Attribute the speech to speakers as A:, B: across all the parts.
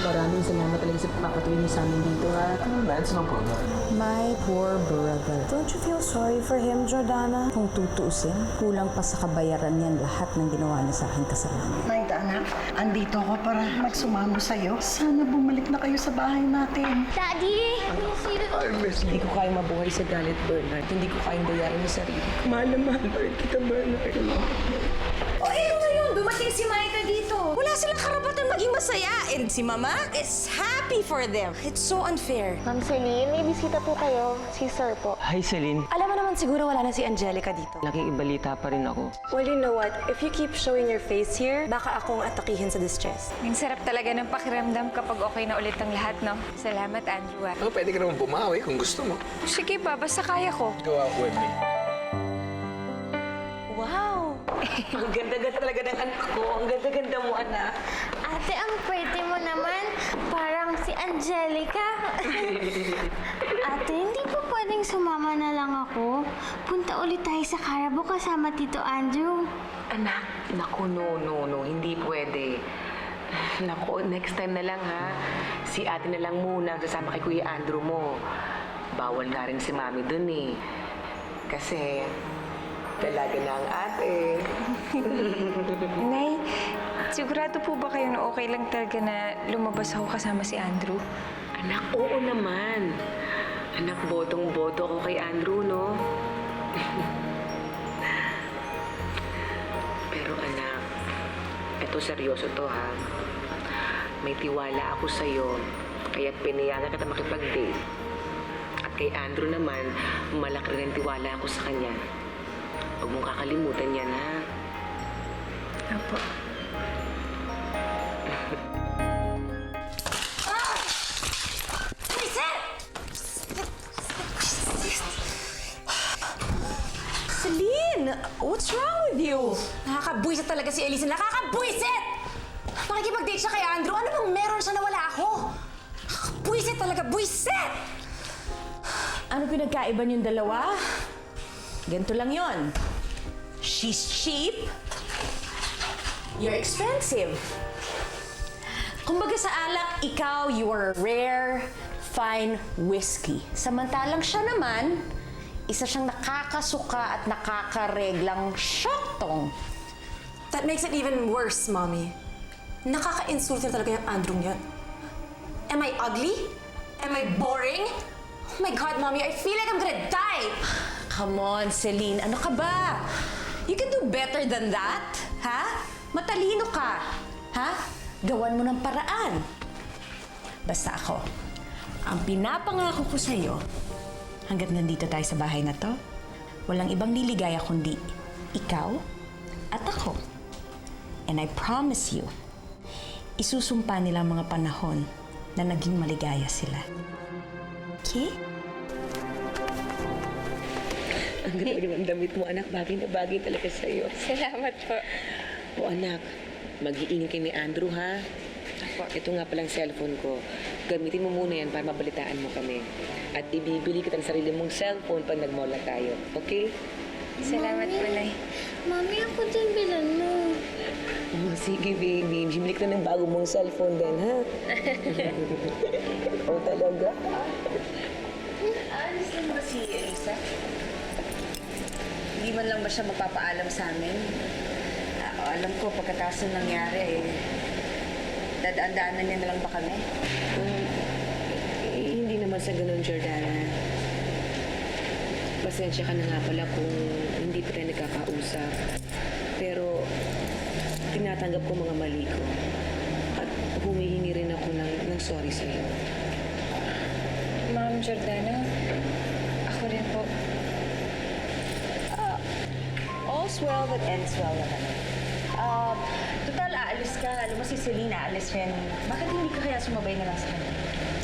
A: Maraming salamat talaga sa pagpapatuloy niyo sa amin dito, ha?
B: That's no problem.
C: My poor brother. Don't you feel sorry for him, Jordana? Kung tutuusin, kulang pa sa kabayaran niyan lahat ng ginawa niya sa aking kasalanan.
D: Naida, anak, andito ako para magsumamo sa'yo. Sana bumalik na kayo sa bahay natin.
E: Daddy!
A: Hindi ko kayang mabuhay sa galit, Bernard. Hindi ko kayang bayaran yung sarili. Mahal na mahal pa rin kita, Bernard.
F: O, ano yun? Dumating si Maika dito. Wala silang karapatan maging masaya. And si Mama is happy for them. It's so unfair.
E: Ma'am Celine, may bisita po kayo. Si Sir po.
G: Hi, Celine.
F: Alam mo naman siguro wala na si Angelica dito.
G: Nakikibalita pa rin ako.
F: Well, you know what? If you keep showing your face here, baka akong atakihin sa distress.
H: Ang sarap talaga ng pakiramdam kapag okay na ulit ang lahat, no? Salamat, Andrew.
B: Oh, pwede ka naman bumawi kung gusto mo.
H: Sige pa, basta kaya ko.
B: Go out with me.
F: Wow! Ang ganda-ganda talaga ng anak ko. Ang ganda-ganda mo, anak.
E: Ate, ang pretty mo naman. Parang si Angelica. Ate, hindi po pwedeng sumama na lang ako. Punta ulit tayo sa Carabo kasama Tito Andrew.
A: Anak, naku, no. Hindi pwede. Naku, next time na lang, ha? Si ate na lang muna ang sasama kay Kuya Andrew mo. Bawal nga rin si Mami dun, eh. Kasi, talaga na ang ate.
H: Nay, sigurado po ba kayo na okay lang talaga na lumabas ako kasama si Andrew?
A: Anak, oo naman. Anak, botong-boto ko kay Andrew, no? Pero anak, eto seryoso to, ha? May tiwala ako sa'yo, kaya't pinayagan kita makipag-date. At kay Andrew naman, malaki rin ang tiwala ako sa kanya. Huwag mong kakalimutan yan, ha?
H: Apo.
F: Celine! What's wrong with you? Nakakabwisit talaga si Elise. Nakakabwisit! Nakikipag-date siya kay Andrew. Ano bang meron siya na wala ako? Nakakabwisit talaga. Bwisit! Ano pinagkaiba niyong dalawa? Ganito lang yon. She's cheap. You're expensive. Kumbaga sa alak, ikaw, you are rare, fine whiskey. Samantalang siya naman, isa siyang nakakasuka at nakakareglang syoktong. That makes it even worse, Mommy. Nakaka-insulto talaga yung Andrew niyan. Am I ugly? Am I boring? Oh my God, Mommy, I feel like I'm gonna die! Come on, Celine. Ano ka ba? You can do better than that, ha? Matalino ka, ha? Gawan mo ng paraan. Basta ako, ang pinapangako ko sa'yo, hanggat nandito tayo sa bahay na to, walang ibang liligaya kundi ikaw at ako. And I promise you, isusumpa nila ang mga panahon na naging maligaya sila. Okay?
A: Ang ganda ng damit mo, anak. Bagay na bagay talaga sa'yo.
H: Salamat po.
A: O anak, mag-iingin kay ni Andrew, ha? Ito nga palang cellphone ko. Gamitin mo muna yan para mabalitaan mo kami. At ibibili kita ng sarili mong cellphone pag nag-mall tayo. Okay?
H: Salamat po, Nay.
E: Mami, ako din bilan mo.
A: Oh, sige, baby. Bibili ka ng bago mong cellphone din, ha? O talaga?
F: Alis lang ba si Elisa? Hindi man lang ba siya magpapaalam sa amin? Alam ko, pagkatapos ng nangyari, dadaan-daanan niya na lang ba kami?
A: Hindi naman sa ganun, Jordana. Pasensya ka na nga pala kung hindi pa tayo nagkakausap. Pero, tinatanggap ko mga mali ko. At humihingi rin ako ng sorry sa'yo.
H: Ma'am Jordana, ako rin po.
F: All's well that ends well naman. Total, aalis ka. Alam mo si Celine, aalis rin. Bakit hindi ka kaya sumabay na lang sa kanya?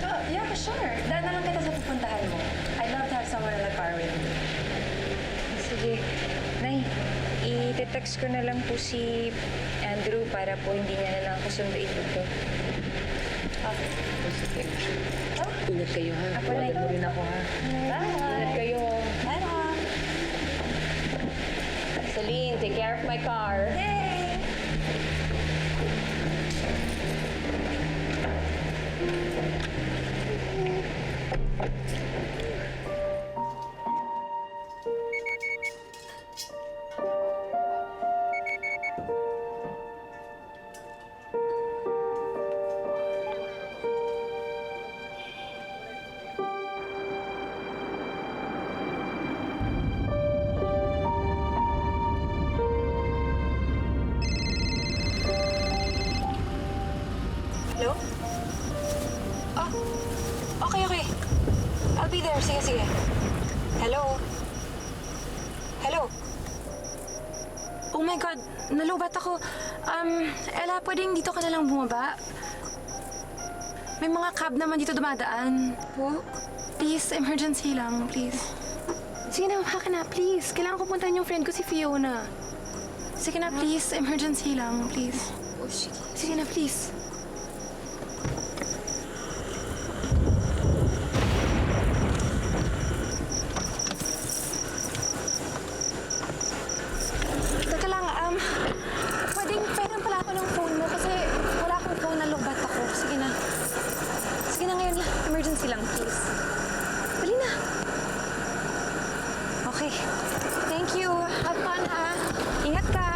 H: Oh, yeah, sure. Dahil na lang kita sa pupuntahan mo. I'd love to have someone in the car with me. Sige. Nay, i-text ko na lang po si Andrew para po hindi niya na lang ako sunduin dito. Okay.
A: Sige. Ingat kayo, ha?
H: Ako na
A: Tawagan mo rin ako, ha?
F: Ingat kayo. Bye, Mom. Celine, take care of my car. Hey! nalubat ako. Ella, pwedeng dito ka na lang bumaba? May mga cab naman dito dumadaan. Po? Please, emergency lang, please. Sige na, haka na, please. Kailangan ko puntahan yung friend ko, si Fiona. Sige na, please. Emergency lang, please. Sige na, please. Teka lang, pwedeng pala ako ng phone mo kasi wala akong phone, nalubat ako. Sige na. Sige na ngayon, emergency lang, please. Dali na. Okay. Thank you. Have fun, ha? Ingat ka.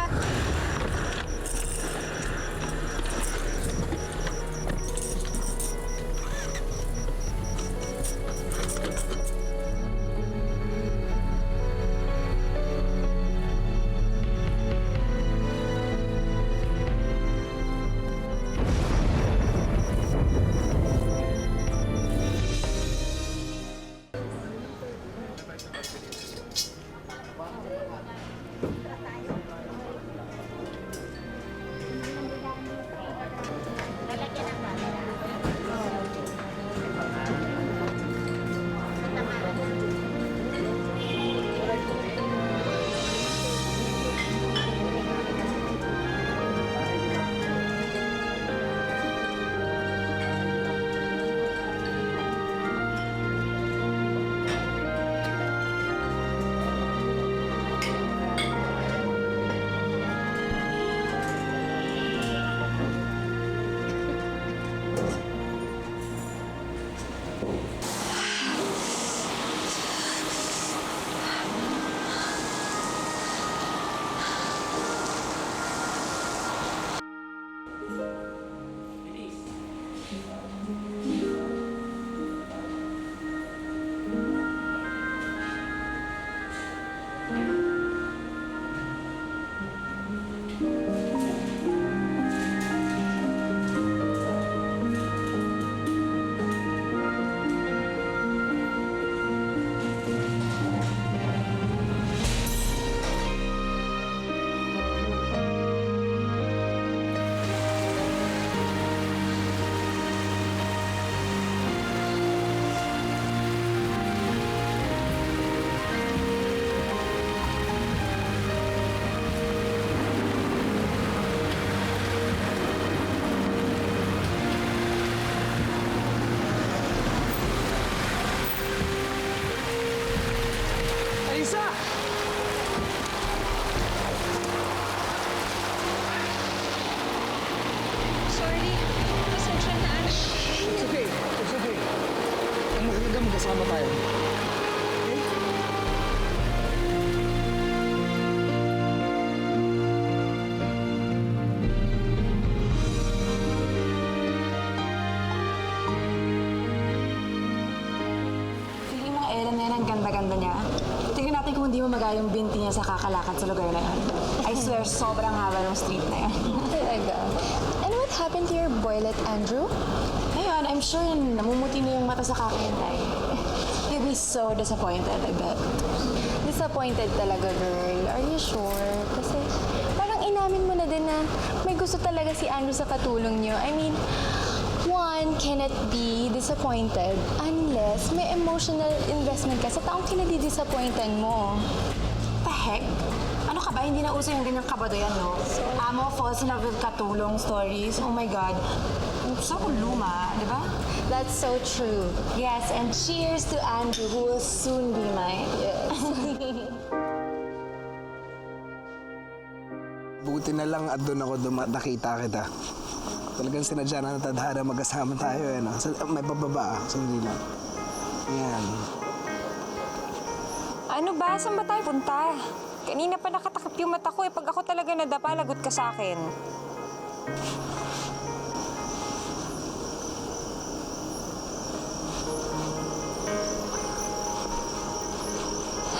H: Sorry. Pasensya na.
B: It's okay. It's okay. Ang maganda magkasama tayo.
F: Feeling mo, Ellen, na yan ang ganda-ganda niya. Tingnan natin kung hindi mo magaya yung binti niya sa kakalakad sa lugar na yan. I swear, sobrang haba ng street na yan.
E: Talaga. And what happened to your boylet, Andrew?
F: Ngayon, I'm sure namumuti na yung mata sa kakahintay. He'll be so disappointed, I bet.
E: Disappointed talaga, girl. Are you sure? Kasi parang inamin mo na din na may gusto talaga si Andrew sa katulong niyo. I mean, one cannot be disappointed unless may emotional investment ka sa taong kinadi-disappointan mo.
F: The heck? Ano ka ba? Hindi na uso yung ganyang kabadoyan, no? Amo falls in love with katulong stories. Oh my God. So luma, di ba?
E: That's so true. Yes, and cheers to Andrew, who will soon be mine. Yes.
B: Buti na lang at doon ako nakita kita. Talagang sinadya na tadhana magkasama tayo. Eh, no? May bababa. Sandali lang. Yan.
H: Ano ba? Saan ba tayo punta? Kanina pa nakatakip yung mata ko eh. Pag ako talaga nadapa, lagot ka sa akin.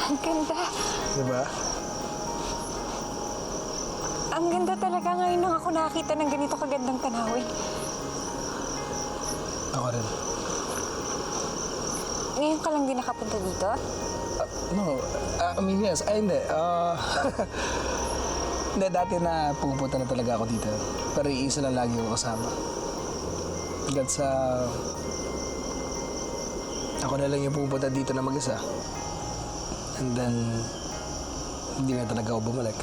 H: Ang ganda.
B: Diba?
H: Ang ganda talaga. Ngayon lang ako nakakita ng ganito kagandang tanawin.
B: Ako rin.
H: Ngayon ka lang din nakapunta dito?
B: No, I mean, yes. Ay, hindi. Hindi, dati na pupunta na talaga ako dito. Pero iisa lang lagi ako kasama. That's ako na lang yung pupunta dito na mag-isa. And then, hindi na talaga ako bumalik.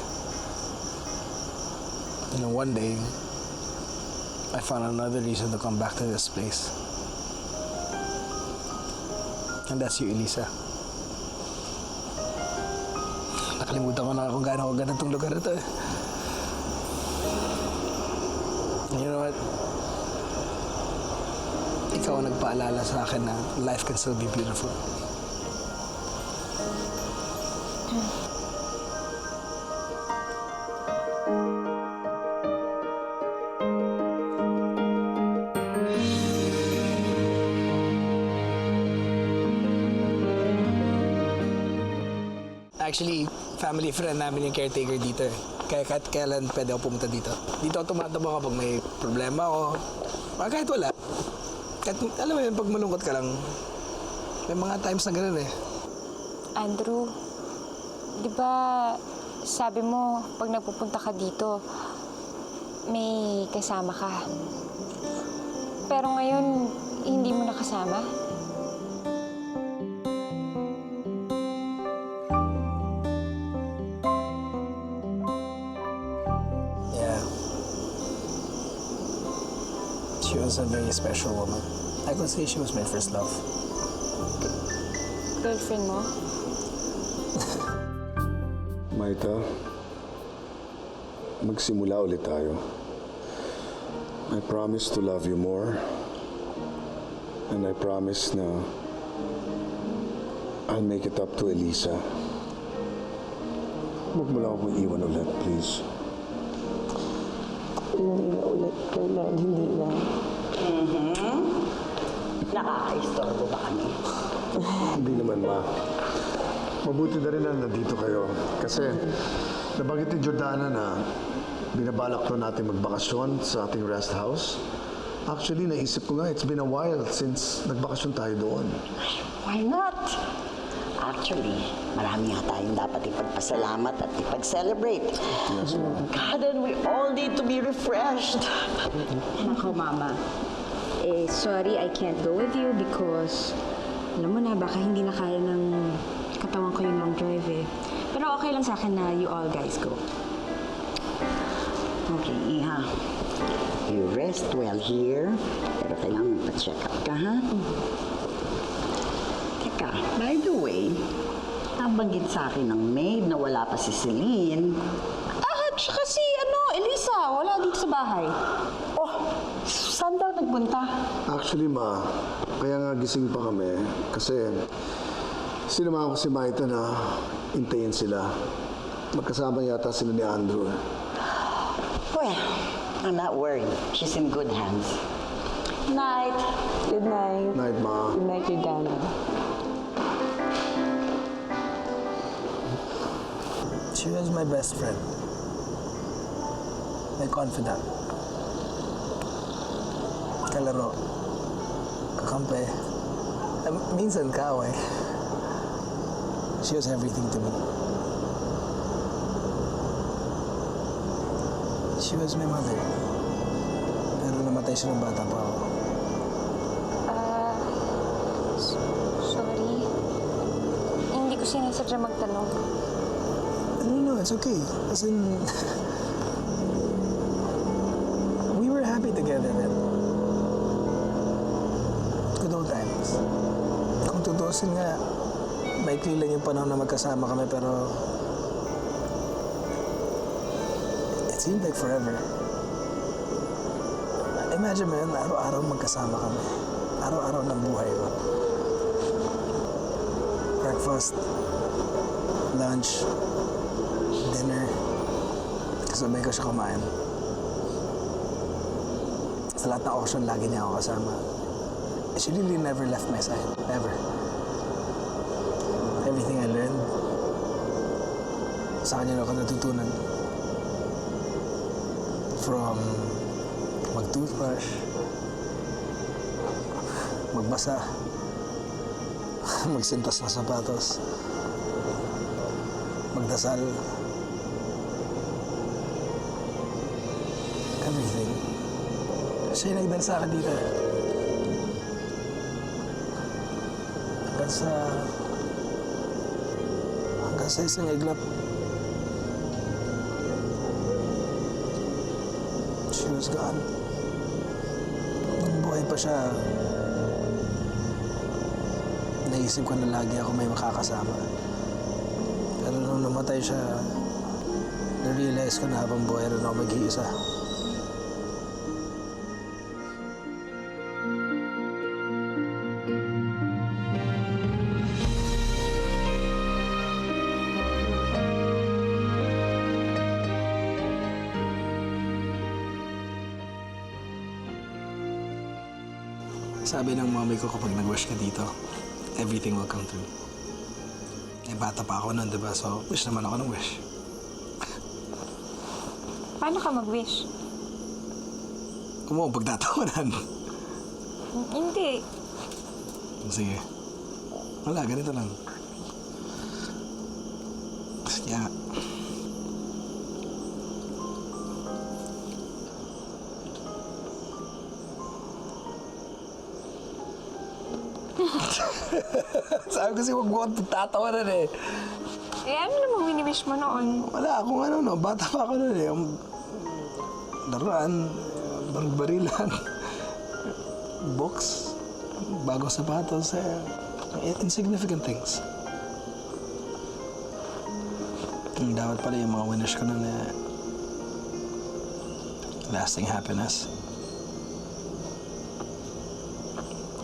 B: And then one day, I found another reason to come back to this place. And that's you, Elisa. Nakalimutan ko na kung gaano ko ganun tong lugar na to eh. And you know what? Ikaw ang nagpaalala sa akin na life can still be beautiful. Actually, family friend namin yung caretaker dito eh. Kaya kahit kailan pwede ako pumunta dito. Dito ako tumataba kapag may problema ako. Kahit wala. Kahit, alam mo yun, pag malungkot ka lang, may mga times na ganun eh.
H: Andrew, di ba sabi mo pag nagpupunta ka dito, may kasama ka. Pero ngayon, hindi mo na kasama?
B: Yeah. She was a very special woman. I could say she was my first love.
H: Girlfriend mo?
G: Maita, magsimula ulit tayo. I promise to love you more. And I promise na I'll make it up to Elisa. Huwag mo lang akong iwan ulit, please.
D: Hindi na ulit, kailan, hindi na.
I: Nakaka-istorbo ba kami?
G: Hindi naman, Ma. Mabuti na rin na nandito kayo. Kasi nabanggit ni Jordana na binabalak to natin magbakasyon sa ating rest house. Actually, naisip ko nga, it's been a while since nagbakasyon tayo doon.
I: Why not? Actually, marami nga tayong dapat ipagpasalamat at ipag-celebrate.
G: Yes, Ma.
I: God, and we all need to be refreshed.
C: Nako, Mama. Sorry, I can't go with you because, alam mo na, baka hindi na kaya ng katawan ko yung long drive eh. Pero okay lang sa akin na you all guys go.
I: Okay, Iha. You rest well here. Pero kailangan pa-check up ka, ha? Teka, by the way, nabanggit sa akin ng maid na wala pa si Celine.
C: Tsaka si, Elisa, wala dito sa bahay.
I: Oh, saan daw nagpunta?
G: Actually, Ma, kaya nga gising pa kami. Kasi sinamahan ko si Maita na intayin sila. Magkasama yata sila ni Andrew.
I: Well, I'm not worried. She's in good hands. Night.
C: Good night.
G: Night, Ma.
C: Good night, Jordana.
B: She was my best friend. My confidant. Kalaro. Kakampi. Minsan kaaway. She was everything to me. She was my mother. Pero namatay siya ng bata pa ako.
H: Sorry. Hindi ko sinasadya magtanong.
B: No, it's okay. As in, we were happy together then. Good old times. Kung tutuusin nga, maikli lang yung panahon na magkasama kami pero it seemed like forever. Imagine mo yun, araw-araw magkasama kami. Araw-araw ng buhay ko. Breakfast, lunch, dinner. Kasabay ko siya kumain. Sa lahat ng occasion, lagi niya ako kasama. She really never left my side. Never. Everything I learned, sa kanya ako natutunan. From mag-toothbrush, magbasa, magsintas ng sapatos, magdasal, everything. Siya yung nagdala sa akin dito. Hanggang sa isang iglap. She was gone. Nung buhay pa siya, naisip ko na lagi ako may makakasama. Pero nung namatay siya, na-realize ko na habang buhay rin ako mag-iisa. Sabi ng mami ko kapag nag-wish ka dito, everything will come true. Eh, bata pa ako nun, diba? So, wish naman ako ng wish.
C: Paano ka mag-wish?
B: Kung mo, pagtatawanan.
C: Hindi.
B: Sige. Wala, ganito lang. Kaya, sabi kasi huwag mo akong tatawanan eh.
C: Eh, ano namang wini-wish mo noon?
B: Wala akong ano, no. Bata pa ako nun eh. Laruan, barilan, books, bagong sapatos, insignificant things. Dapat pala yung mga winish ko nun eh, lasting happiness.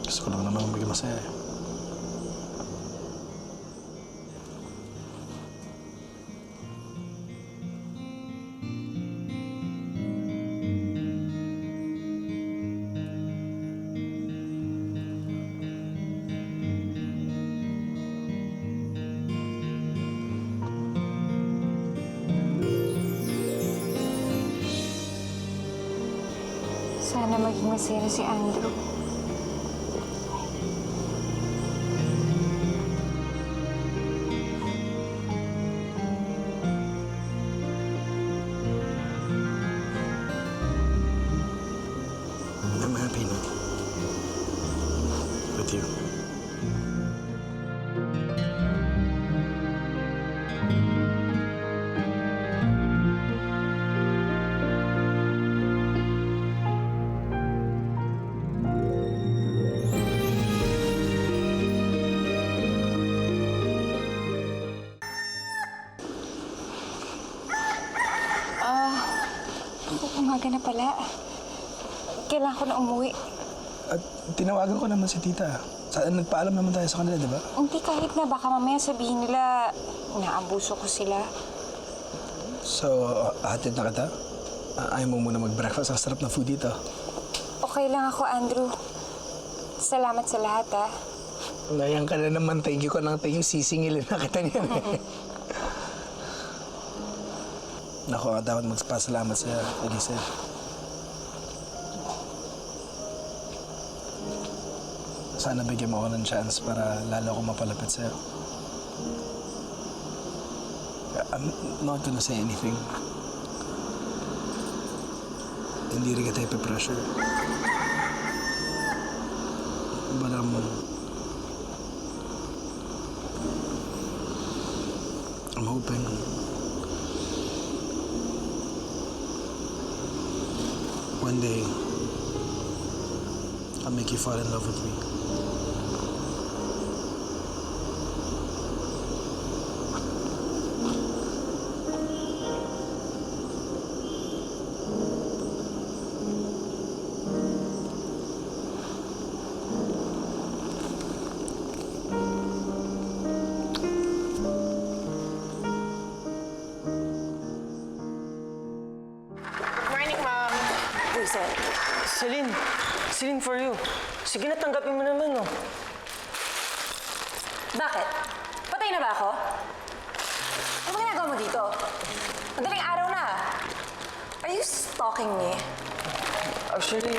B: Gusto ko lang naman maging masaya eh.
C: Sana maging masaya si Andrew.
B: I'm happy now. With you.
C: Umaga na pala. Kailangan ko na umuwi.
B: At tinawagan ko naman si tita. Nagpaalam naman tayo sa kanila, di ba?
C: Hindi, kahit na baka mamaya sabihin nila naambuso ko sila.
B: So, hatid na kita? Ayaw mo muna mag-breakfast. Ang sarap na food dito.
C: Okay lang ako, Andrew. Salamat sa lahat, ha.
B: Layang ka na naman. Thank you ko ng thank you. Sisingilin na kita niyan eh. Naku, dapat magpasalamat sa Elisa. Sana bigyan mo ako ng chance para lalo ako mapalapit sa'yo. I'm not gonna say anything. Hindi rin kita ipipressure. But I'm hoping one day I'll make you fall in love with me.
J: Celine for you. Sige na, tanggapin mo naman, no?
F: Bakit? Patay na ba ako? Ano ba ginagawa mo dito? Madaling araw na. Are you stalking me?
J: Actually,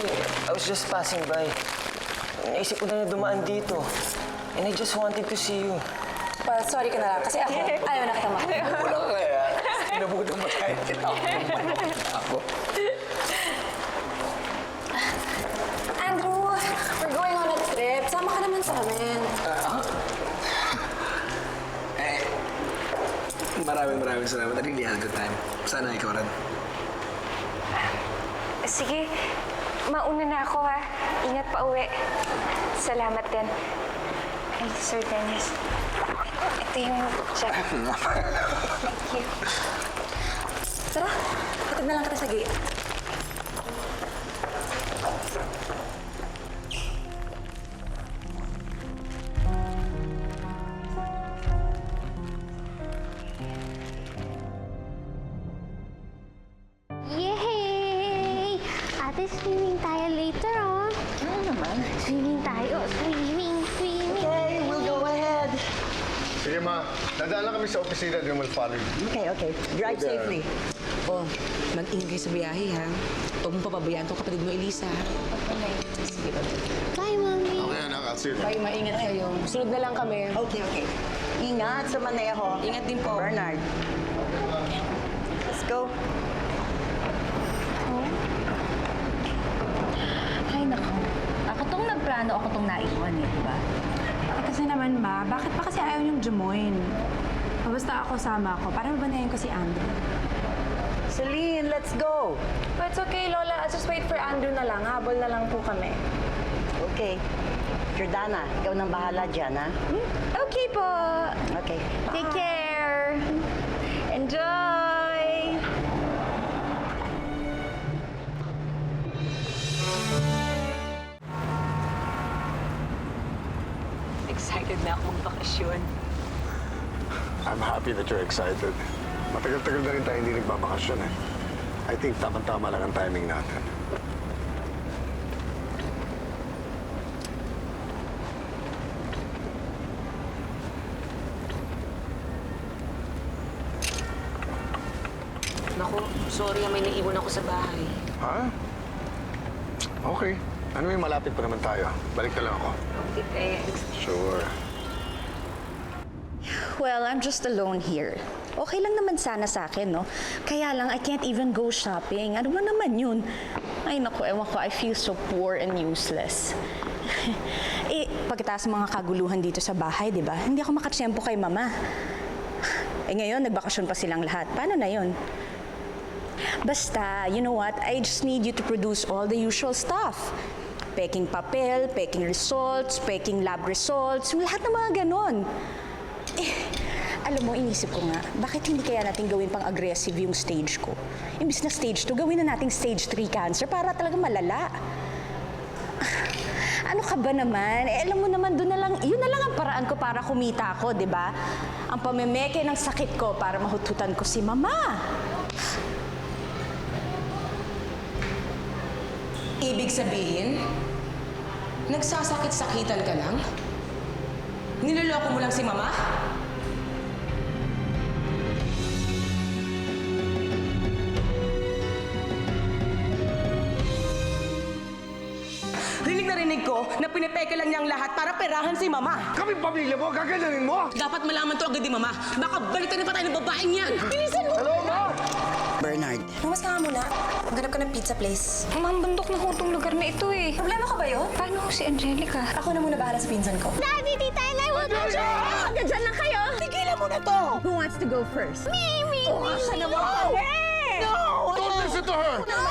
J: I was just passing by. Naisip ko na dumaan dito. And I just wanted to see you.
F: Well, sorry ka na lang. Kasi ako, ayaw na kita makita.
B: Wala ka kaya. Sinabunan mo tayo. Ako.
F: We're going on a trip. Sama ka naman sa amin.
B: Maraming salamat. I really had a good time. Sana ikaw rin.
H: Sige, mauna na ako ha. Ingat pa uwi. Salamat din. Ay, Sir Dennis. Ito yung check. Thank you.
F: Tara, hatid na lang kita sa gate.
E: Yay! Ate, swimming tayo later, oh.
D: Ano naman?
E: Swimming tayo. Swimming.
D: Okay, we'll go ahead.
G: Sige ma, dadaan lang kami sa opisina, then we'll follow you.
D: Okay. Drive safely.
A: Oh, mag-ingay sa biyahe, ha? Huwag mong papabayaan tong kapatid mo, Elisa. Sige,
E: Bye, Mommy.
G: Okay, anak. I'll see you.
A: bye, maingat kayo. Sunod na lang kami.
D: Okay. Ingat sa maneho.
A: Ingat din po.
D: Bernard. Let's go.
C: Ay, nako. Ako tong nagplano, ako tong naiwan eh, diba?
F: Kasi naman, Ma, bakit pa kasi ayaw niyong jumoin? Basta ako sama ako, para mabanayan ko si Andrew.
D: Celine, let's go.
F: But it's okay, Lola. I'll just wait for Andrew na lang. Habol na lang po kami.
D: Okay. Jordana, ikaw nang bahala dyan, ha?
H: Okay po.
D: Okay.
H: Take care. Enjoy.
A: Excited na ako magbakasyon.
G: I'm happy that you're excited. Matagal-tagal na rin tayo hindi nagbabakasyon eh. I think tama-tama lang ang timing natin.
A: Naku, sorry, may naiwan ako sa bahay.
G: Ha? Okay. Ano yung malapit pa naman tayo? Balik na lang ako.
A: Okay, thanks.
G: Sure.
C: Well, I'm just alone here. Okay lang naman sana sa akin, no? Kaya lang, I can't even go shopping. Ano ba naman yun? Ay, naku, ewan ko, I feel so poor and useless. Pagkatapos mga kaguluhan dito sa bahay, di ba? Hindi ako makatsyempo kay Mama. Ngayon, nagbakasyon pa silang lahat. Paano na yun? Basta, you know what? I just need you to produce all the usual stuff. Peking papel, peking results, peking lab results, yung lahat ng mga ganon. Alam mo, inisip ko nga, bakit hindi kaya natin gawin pang aggressive yung stage ko? Imbis na stage 2, gawin na nating stage 3 cancer para talaga malala. Ano ka ba naman? Alam mo naman, yun na lang ang paraan ko para kumita ako, di ba? Ang pamemeke ng sakit ko para mahututan ko si Mama.
A: Ibig sabihin, nagsasakit-sakitan ka lang? Niloloko mo lang si Mama? Rinig na rinig ko na pinipeke lang niyang lahat para perahan si Mama.
G: Kami pamilya mo, gaganunin mo!
A: Dapat malaman to agad ni Mama. Baka balitan na pa tayo ng babaeng yan. Bilisan mo!
G: Hello, Ma!
I: Bernard,
F: Lumas ka nga muna. Maghanap ka ng pizza place.
H: Ma'am, bundok na ho itong lugar na ito eh.
F: Problema ka ba yun?
H: Paano ho si Angelica?
F: Ako na muna bahala sa pinsan ko.
E: Daddy, Tita, and I want to
F: Hanggang dyan lang kayo!
A: Tigilan mo na to!
C: Who wants to go first?
E: Me.
A: Asa naman?
F: No!
G: Don't listen to her!
E: No!